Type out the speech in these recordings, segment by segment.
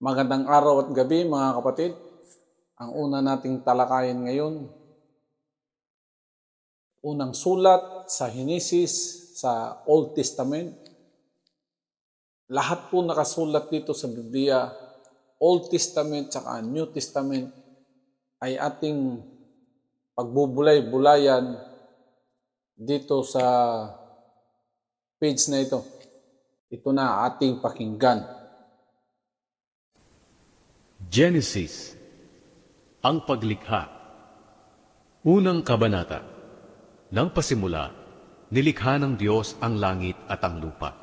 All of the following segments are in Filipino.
Magandang araw at gabi mga kapatid. Ang una nating talakayin ngayon, unang sulat sa Henesis sa Old Testament. Lahat po nakasulat dito sa Biblia, Old Testament at New Testament, ay ating pagbubulay-bulayan dito sa page na ito. Ito na ating pakinggan. Genesis, ang paglikha. Unang kabanata. Nang pasimula, nilikha ng Diyos ang langit at ang lupa.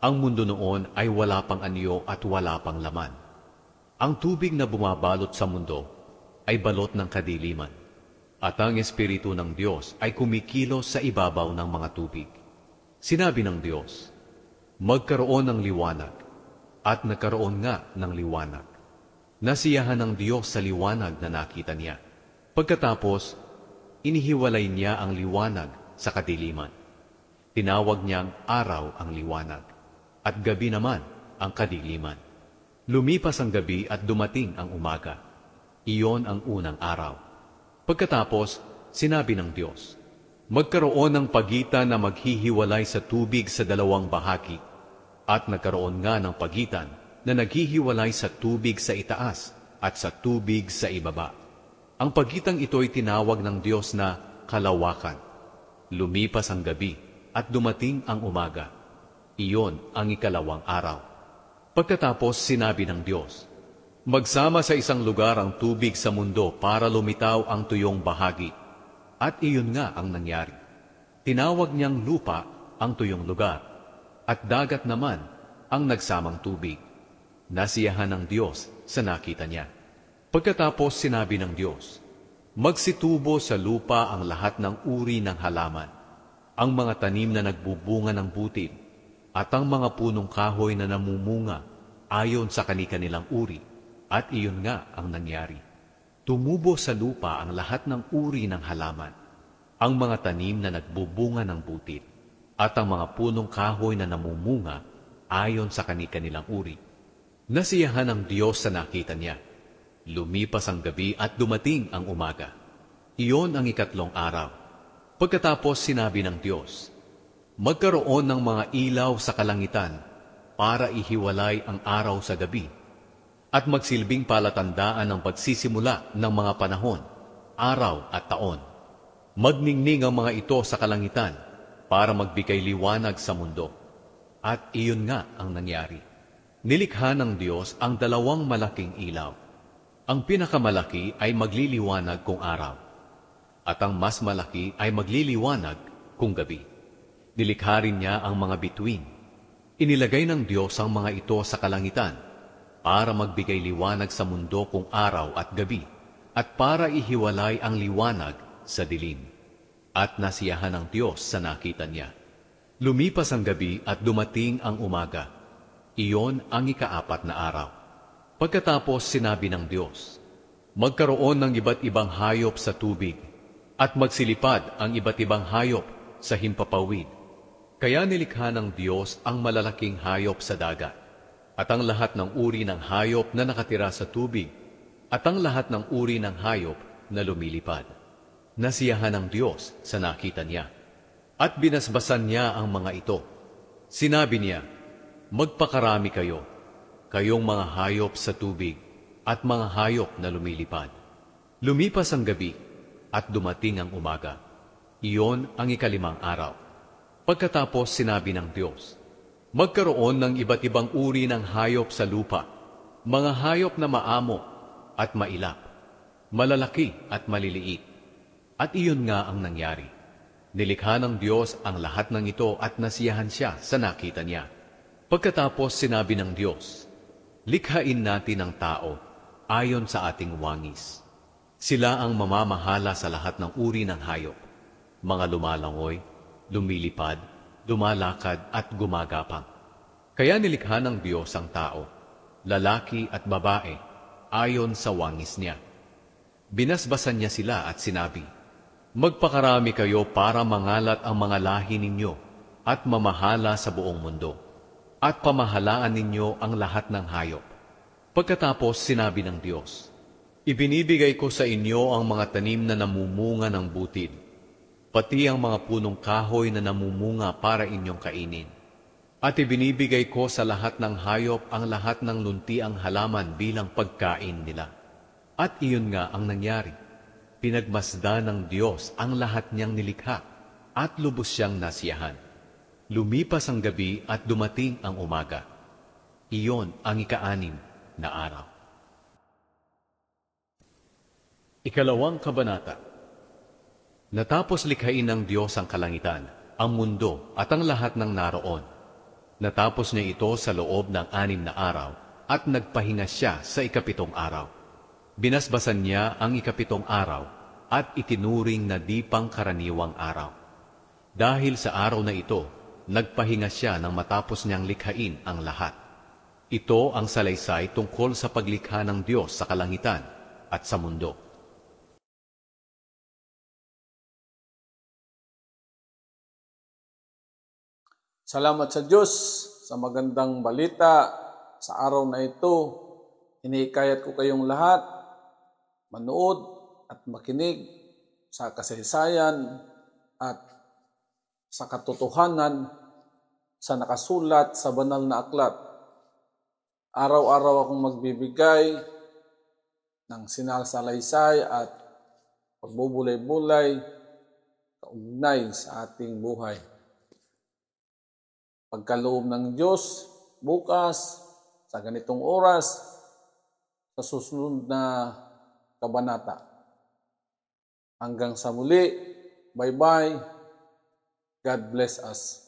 Ang mundo noon ay wala pang anyo at wala pang laman. Ang tubig na bumabalot sa mundo ay balot ng kadiliman, at ang Espiritu ng Diyos ay kumikilos sa ibabaw ng mga tubig. Sinabi ng Diyos, magkaroon ng liwanag, at nagkaroon nga ng liwanag. Nasiyahan ng Diyos sa liwanag na nakita niya. Pagkatapos, inihiwalay niya ang liwanag sa kadiliman. Tinawag niyang araw ang liwanag, at gabi naman ang kadiliman. Lumipas ang gabi at dumating ang umaga. Iyon ang unang araw. Pagkatapos, sinabi ng Diyos, magkaroon ng pagitan na maghihiwalay sa tubig sa dalawang bahagi, at nagkaroon nga ng pagitan na naghihiwalay sa tubig sa itaas at sa tubig sa ibaba. Ang pagitang ito'y tinawag ng Diyos na kalawakan. Lumipas ang gabi at dumating ang umaga. Iyon ang ikalawang araw. Pagkatapos sinabi ng Diyos, magsama sa isang lugar ang tubig sa mundo para lumitaw ang tuyong bahagi. At iyon nga ang nangyari. Tinawag niyang lupa ang tuyong lugar, at dagat naman ang nagsamang tubig. Nasiyahan ng Diyos sa nakita niya. Pagkatapos sinabi ng Diyos, magsitubo sa lupa ang lahat ng uri ng halaman, ang mga tanim na nagbubunga ng butid, at ang mga punong kahoy na namumunga ayon sa kani-kanilang uri, at iyon nga ang nangyari. Tumubo sa lupa ang lahat ng uri ng halaman, ang mga tanim na nagbubunga ng butid, at ang mga punong kahoy na namumunga ayon sa kani-kanilang uri. Nasiyahan ng Diyos sa nakita niya. Lumipas ang gabi at dumating ang umaga. Iyon ang ikatlong araw. Pagkatapos sinabi ng Diyos, magkaroon ng mga ilaw sa kalangitan para ihiwalay ang araw sa gabi, at magsilbing palatandaan ng pagsisimula ng mga panahon, araw at taon. Magningning ang mga ito sa kalangitan para magbigay liwanag sa mundo. At iyon nga ang nangyari. Nilikha ng Diyos ang dalawang malaking ilaw. Ang pinakamalaki ay magliliwanag kung araw, at ang mas malaki ay magliliwanag kung gabi. Nilikha rin niya ang mga bituin. Inilagay ng Diyos ang mga ito sa kalangitan para magbigay liwanag sa mundo kung araw at gabi, at para ihiwalay ang liwanag sa dilim. At nasiyahan ng Diyos sa nakita niya. Lumipas ang gabi at dumating ang umaga. Iyon ang ikaapat na araw. Pagkatapos sinabi ng Diyos, magkaroon ng iba't ibang hayop sa tubig, at magsilipad ang iba't ibang hayop sa himpapawid. Kaya nilikha ng Diyos ang malalaking hayop sa dagat, at ang lahat ng uri ng hayop na nakatira sa tubig, at ang lahat ng uri ng hayop na lumilipad. Nasiyahan ng Diyos sa nakita niya, at binasbasan niya ang mga ito. Sinabi niya, magpakarami kayo, kayong mga hayop sa tubig at mga hayop na lumilipad. Lumipas ang gabi at dumating ang umaga. Iyon ang ikalimang araw. Pagkatapos sinabi ng Diyos, magkaroon ng iba't ibang uri ng hayop sa lupa, mga hayop na maamo at mailap, malalaki at maliliit. At iyon nga ang nangyari. Nilikha ng Diyos ang lahat ng ito at nasiyahan siya sa nakita niya. Pagkatapos sinabi ng Diyos, likhain natin ang tao ayon sa ating wangis. Sila ang mamamahala sa lahat ng uri ng hayop, mga lumalangoy, lumilipad, lumalakad at gumagapang. Kaya nilikha ng Diyos ang tao, lalaki at babae, ayon sa wangis niya. Binasbasan niya sila at sinabi, magpakarami kayo para mangalat ang mga lahi ninyo at mamahala sa buong mundo, at pamahalaan ninyo ang lahat ng hayop, Pagkatapos sinabi ng Diyos, "Ibinibigay ko sa inyo ang mga tanim na namumunga ng butid, pati ang mga punong kahoy na namumunga para inyong kainin. At ibinibigay ko sa lahat ng hayop ang lahat ng luntiang halaman bilang pagkain nila." At iyon nga ang nangyari. Pinagmasdan ng Diyos ang lahat niyang nilikha at lubos siyang nasiyahan. Lumipas ang gabi at dumating ang umaga. Iyon ang ika-6 na araw. Ikalawang kabanata. Natapos likhain ng Diyos ang kalangitan, ang mundo at ang lahat ng naroon. Natapos niya ito sa loob ng 6 na araw at nagpahinga siya sa ika-7 araw. Binasbasan niya ang ika-7 araw at itinuring na di pangkaraniwang araw. Dahil sa araw na ito, nagpahinga siya nang matapos niyang likhain ang lahat. Ito ang salaysay tungkol sa paglikha ng Diyos sa kalangitan at sa mundo. Salamat sa Diyos sa magandang balita sa araw na ito. Hinihikayat ko kayong lahat manood at makinig sa kasaysayan at sa katotohanan sa nakasulat sa banal na aklat. Araw-araw akong magbibigay ng sinasalaysay at pagbubulay-bulay kaugnay sa ating buhay. Pagkaloob ng Diyos, bukas, sa ganitong oras, sa susunod na kabanata. Hanggang sa muli, bye-bye. God bless us.